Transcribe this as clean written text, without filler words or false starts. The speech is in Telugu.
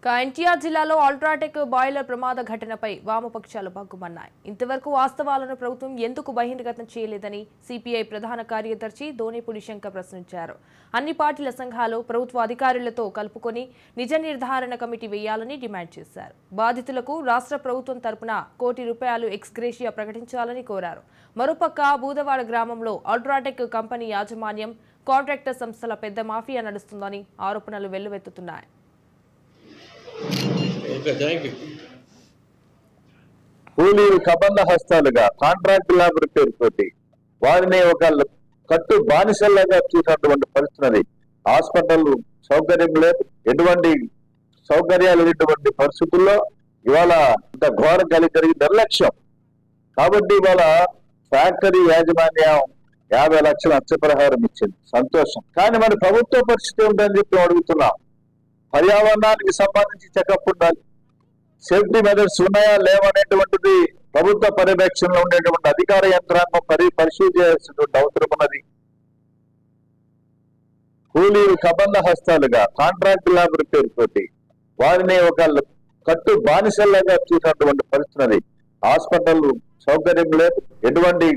ఎన్టీఆర్ జిల్లాలో అల్ట్రాటెక్ బాయిలర్ ప్రమాద ఘటనపై వామపక్షాలు భగ్గుమన్నాయి. ఇంతవరకు వాస్తవాలను ప్రభుత్వం ఎందుకు బహిర్గతం చేయలేదని సిపిఐ ప్రధాన కార్యదర్శి దోనేపూడి శంకర్ ప్రశ్నించారు. అన్ని పార్టీల సంఘాలు ప్రభుత్వ అధికారులతో కలుపుకొని నిజ నిర్ధారణ కమిటీ వేయాలని డిమాండ్ చేశారు. బాధితులకు రాష్ట్ర ప్రభుత్వం తరపున ₹1 కోటి ఎక్స్ గ్రేషియా ప్రకటించాలని కోరారు. మరోపక్క బూదవాడ గ్రామంలో అల్ట్రాటెక్ కంపెనీ యాజమాన్యం, కాంట్రాక్టర్ సంస్థల పెద్ద మాఫియా నడుస్తుందని ఆరోపణలు వెల్లువెత్తుతున్నాయి. కూలీలు కబంధ హస్తాలుగా కాంట్రాక్ట్ లేబర్ పేరుతోటి వారిని ఒక కట్టు బానిసల్లాగా చూసినటువంటి పరిస్థితి. హాస్పిటల్ సౌకర్యం లేదు, ఎటువంటి సౌకర్యాలు లేనటువంటి పరిస్థితుల్లో ఇవాళ ఇంత ఘోర కలిగి నిర్లక్ష్యం. కాబట్టి ఇవాళ ఫ్యాక్టరీ యాజమాన్యం 50 లక్షల నష్టపరిహారం ఇచ్చింది, సంతోషం. కానీ మరి ప్రభుత్వ పరిస్థితి ఉందని చెప్పి అడుగుతున్నాం. పర్యావరణానికి సంబంధించి చెకప్ ఉండాలి, సేఫ్టీ మెజర్స్ ఉన్నాయా లేవనేటువంటిది ప్రభుత్వ పర్యవేక్షణలో ఉండేటువంటి అధికార యంత్రాంగం పరిశీలించాల్సినటువంటి అవసరం ఉన్నది. కూలీలు కబంధ హస్తాలుగా కాంట్రాక్ట్ లేబర్ పేరుతోటి వారిని ఒక కట్టు బానిసల్లాగా చూసినటువంటి పరిస్థితి. హాస్పిటల్ సౌకర్యం లేదు, ఎటువంటి